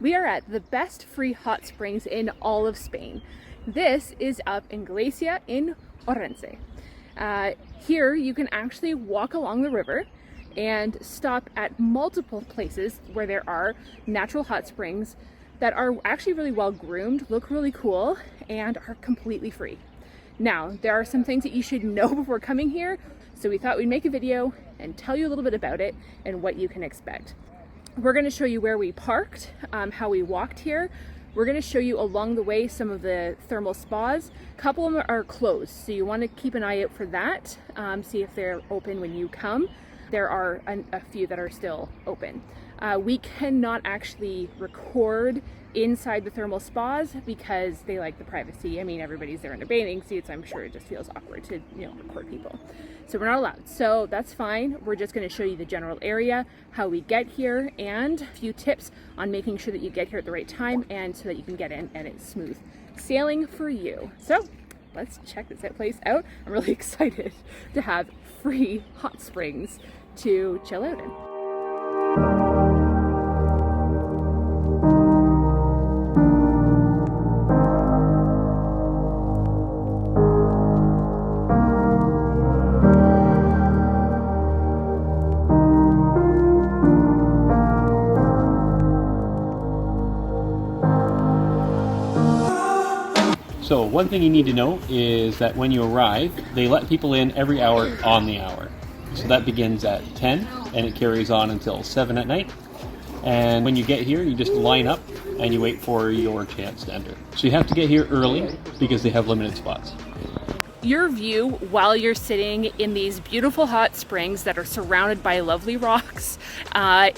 We are at the best free hot springs in all of Spain. This is up in Galicia in Ourense. Here you can actually walk along the river and stop at multiple places where there are natural hot springs that are actually really well groomed, look really cool, and are completely free. Now, there are some things that you should know before coming here, so we thought we'd make a video and tell you a little bit about it and what you can expect. We're going to show you where we parked, how we walked here. We're going to show you along the way some of the thermal spas. A couple of them are closed, so you want to keep an eye out for that. See if they're open when you come. There are a few that are still open. We cannot actually record inside the thermal spas because they like the privacy. I mean, everybody's there in their bathing suits. I'm sure it just feels awkward to, record people. So we're not allowed. So that's fine. We're just going to show you the general area, how we get here, and a few tips on making sure that you get here at the right time and so that you can get in and it's smooth sailing for you. So let's check this place out. I'm really excited to have free hot springs to chill out in. So one thing you need to know is that when you arrive, they let people in every hour on the hour. So that begins at 10 and it carries on until 7 at night. And when you get here, you just line up and you wait for your chance to enter. So you have to get here early because they have limited spots. Your view while you're sitting in these beautiful hot springs that are surrounded by lovely rocks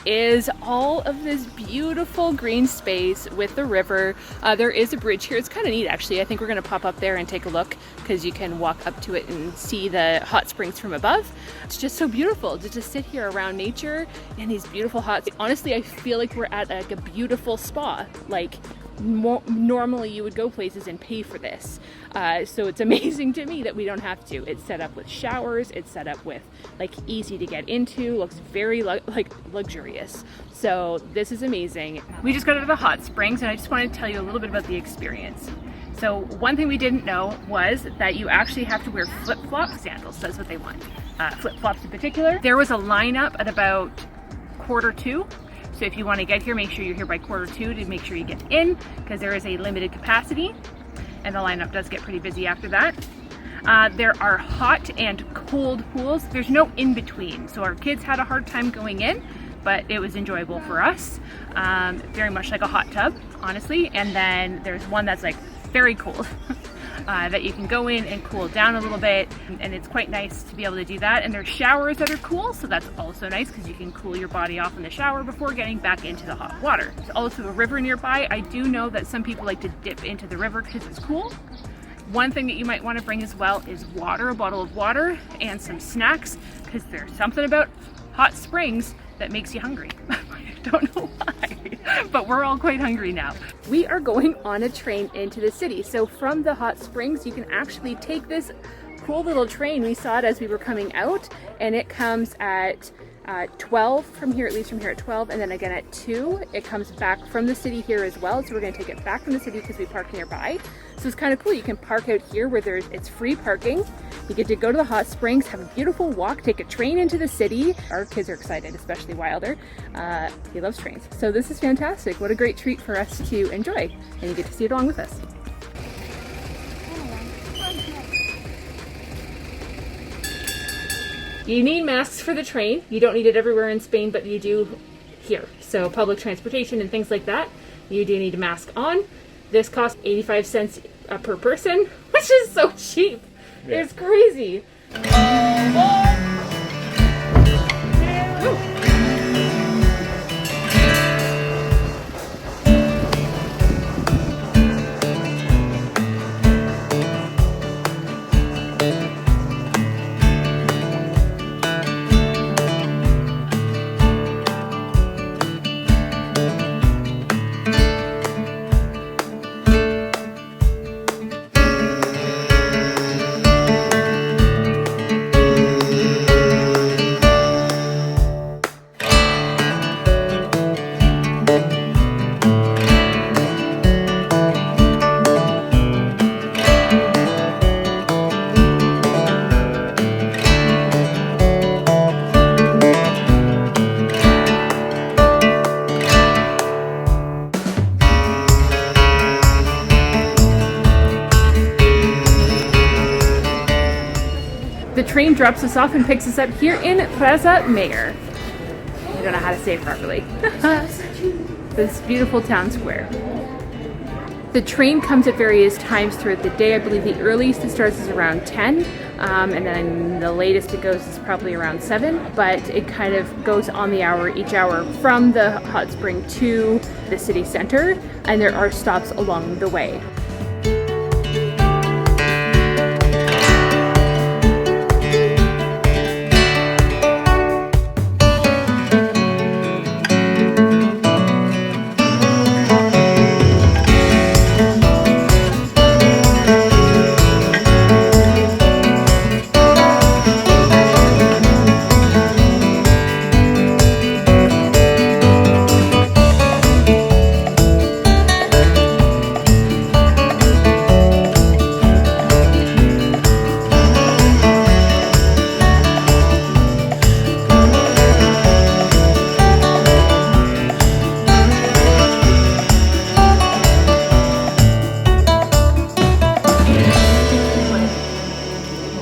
is all of this beautiful green space with the river. There is a bridge here. It's kind of neat, actually. I think we're going to pop up there and take a look because you can walk up to it and see the hot springs from above. It's just so beautiful to just sit here around nature in these beautiful hot. Honestly, I feel like we're at like a beautiful spa. Like normally you would go places and pay for this. So it's amazing to me that we don't have to. It's set up with showers, it's set up with like easy to get into, looks very luxurious. So this is amazing. We just got out of the hot springs and I just wanted to tell you a little bit about the experience. So one thing we didn't know was that you actually have to wear flip-flops, sandals, that's what they want. Flip-flops in particular. There was a lineup at about 1:45. So if you want to get here, make sure you're here by 1:45 to make sure you get in because there is a limited capacity and the lineup does get pretty busy after that. There are hot and cold pools. There's no in between. So our kids had a hard time going in, but it was enjoyable for us. Very much like a hot tub, honestly. And then there's one that's like very cold. That you can go in and cool down a little bit, and it's quite nice to be able to do that. And there's showers that are cool, so that's also nice because you can cool your body off in the shower before getting back into the hot water. There's also a river nearby. I do know that some people like to dip into the river because it's cool. One thing that you might want to bring as well is water, a bottle of water, and some snacks because there's something about hot springs that makes you hungry. I don't know why, but we're all quite hungry now. We are going on a train into the city. So from the hot springs, you can actually take this cool little train. We saw it as we were coming out, and it comes at 12 from here, at least from here at 12, and then again at 2. It comes back from the city here as well. So we're going to take it back from the city because we park nearby. So it's kind of cool. You can park out here where it's free parking. You get to go to the hot springs, have a beautiful walk, take a train into the city. Our kids are excited, especially Wilder. He loves trains. So this is fantastic. What a great treat for us to enjoy. And you get to see it along with us. You need masks for the train. You don't need it everywhere in Spain, but you do here. So public transportation and things like that, you do need a mask on. This costs 85 cents per person, which is so cheap. Yeah. It's crazy. train drops us off and picks us up here in Plaza Mayor. I don't know how to say it properly. This beautiful town square. The train comes at various times throughout the day. I believe the earliest it starts is around 10, and then the latest it goes is probably around 7, but it kind of goes on the hour, each hour, from the hot spring to the city center, and there are stops along the way.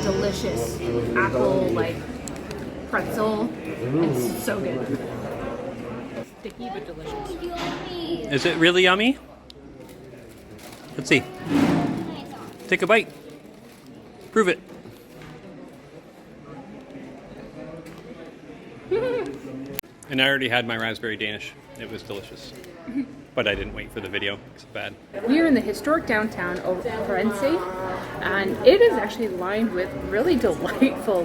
Delicious apple like pretzel. It's so good. Sticky but delicious. Is it really yummy? Let's see. Take a bite. Prove it. And I already had my raspberry Danish. It was delicious. But I didn't wait for the video. It's bad. We are in the historic downtown of Ourense, and it is actually lined with really delightful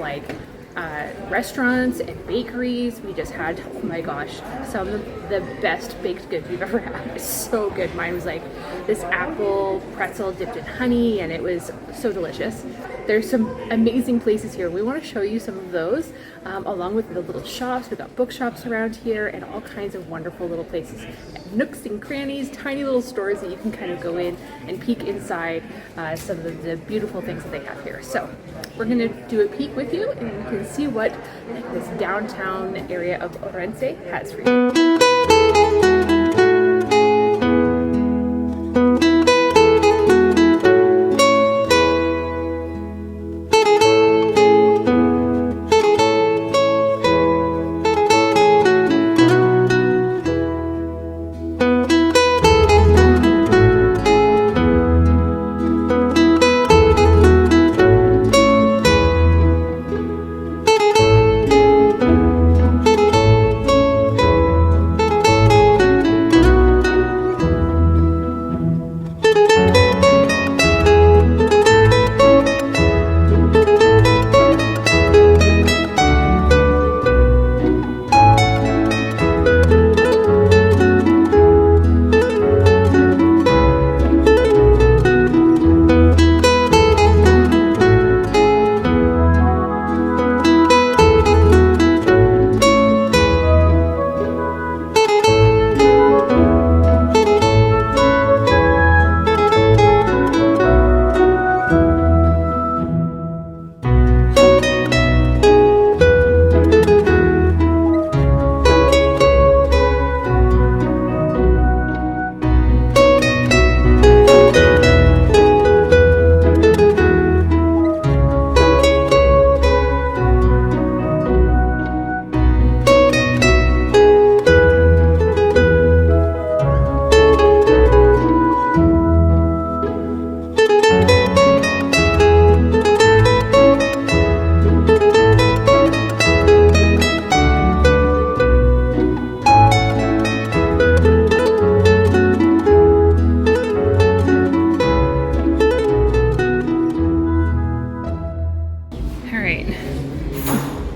restaurants and bakeries. We just had, oh my gosh, some of the best baked goods we've ever had. It's so good. Mine was like this apple pretzel dipped in honey, and it was so delicious. There's some amazing places here. We want to show you some of those, along with the little shops. We've got bookshops around here and all kinds of wonderful little places. Nooks and crannies, tiny little stores that you can kind of go in and peek inside some of the beautiful things that they have here. So we're going to do a peek with you, and you can see what this downtown area of Ourense has for you.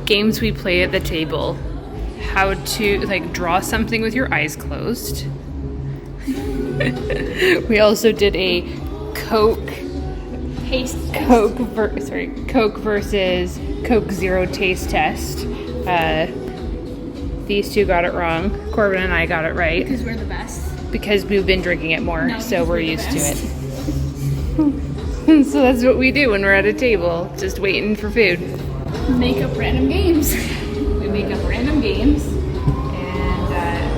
Games we play at the table. How to draw something with your eyes closed. We also did a Coke versus Coke Zero taste test. These two got it wrong. Corbin and I got it right. Because we're the best. Because we've been drinking it more, No, so we're the used to best. it. So that's what we do when we're at a table, just waiting for food. Make up random games. We make up random games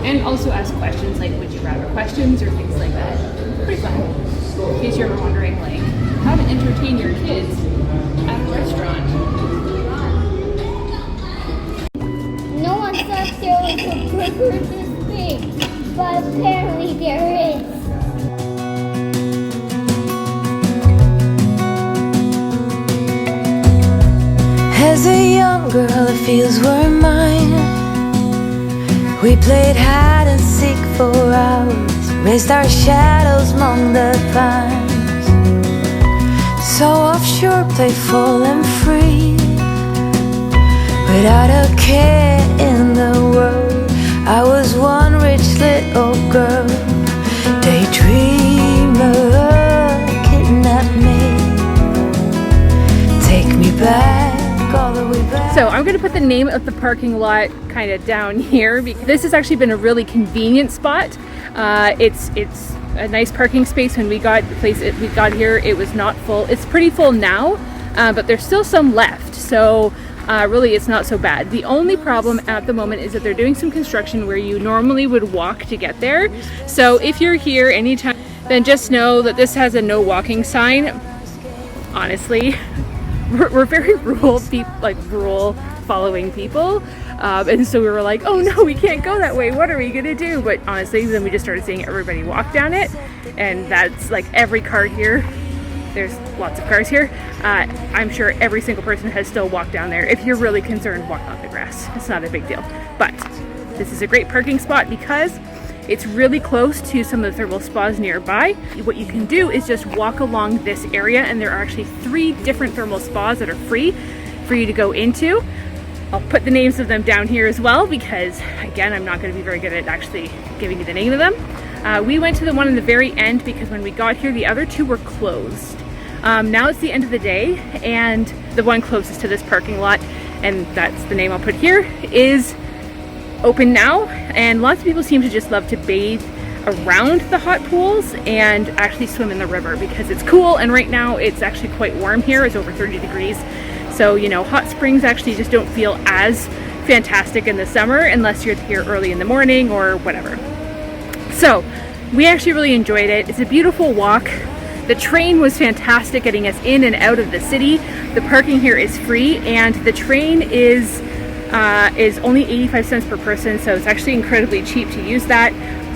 and also ask questions like would you rather questions or things like that. Pretty fun. In case you're ever wondering how to entertain your kids at a restaurant. river this big, but apparently there is. As a young girl, the fields were mine. We played hide and seek for hours, raised our shadows among the pines. So offshore, playful and free, without a care in the world. I was one rich little girl, daydreamer, kidnap me, take me back. So I'm going to put the name of the parking lot kind of down here because this has actually been a really convenient spot. It's a nice parking space. When we got here, it was not full. It's pretty full now, but there's still some left. So really, it's not so bad. The only problem at the moment is that they're doing some construction where you normally would walk to get there. So if you're here anytime, then just know that this has a no walking sign. Honestly. We're very rural people, like rural following people, and so we were like, oh no, we can't go that way, what are we gonna do? But honestly, then we just started seeing everybody walk down it, and that's like every car here. There's lots of cars here. I'm sure every single person has still walked down there. If you're really concerned, walk on the grass. It's not a big deal. But this is a great parking spot because it's really close to some of the thermal spas nearby. What you can do is just walk along this area, and there are actually 3 different thermal spas that are free for you to go into. I'll put the names of them down here as well because, again, I'm not going to be very good at actually giving you the name of them. We went to the one in the very end because when we got here, the other 2 were closed. Now it's the end of the day, and the one closest to this parking lot, and that's the name I'll put here, is open now, and lots of people seem to just love to bathe around the hot pools and actually swim in the river because it's cool, and right now it's actually quite warm here. It's over 30 degrees, so you know, hot springs actually just don't feel as fantastic in the summer unless you're here early in the morning or whatever. So we actually really enjoyed it. It's a beautiful walk. The train was fantastic getting us in and out of the city. The parking here is free, and the train is only 85 cents per person, so it's actually incredibly cheap to use that.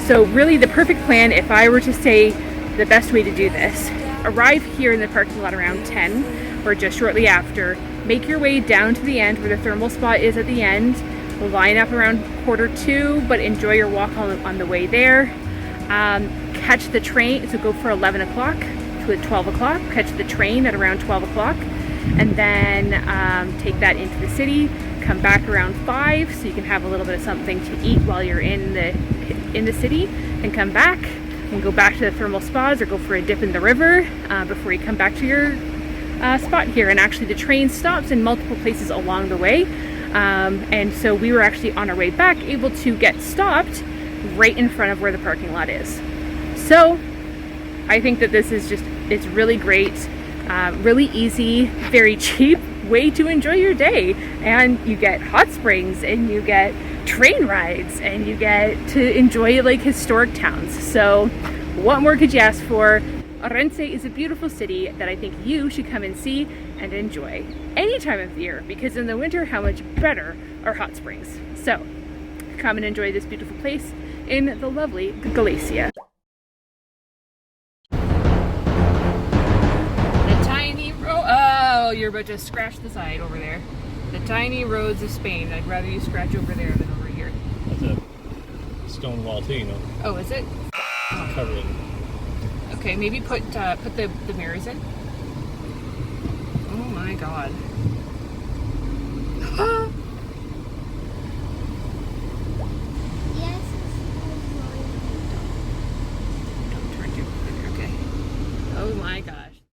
So really the perfect plan, if I were to say the best way to do this, arrive here in the parking lot around 10 or just shortly after, make your way down to the end where the thermal spa is at the end, line up around 1:45, but enjoy your walk on the way there. Catch the train, so go for 11 o'clock to 12 o'clock, catch the train at around 12 o'clock, and then take that into the city. Come back around 5 so you can have a little bit of something to eat while you're in the city, and come back and go back to the thermal spas or go for a dip in the river before you come back to your spot here. And actually the train stops in multiple places along the way, and so we were actually on our way back able to get stopped right in front of where the parking lot is. So I think that this is it's really great, really easy, very cheap way to enjoy your day, and you get hot springs and you get train rides and you get to enjoy like historic towns. So what more could you ask for? Ourense is a beautiful city that I think you should come and see and enjoy any time of the year, because in the winter, how much better are hot springs? So come and enjoy this beautiful place in the lovely Galicia. Oh, you're about to scratch the side over there. The tiny roads of Spain. I'd rather you scratch over there than over here. That's a stone wall too, you know. Oh, is it? Covered in. Okay, maybe put the mirrors in. Oh my god.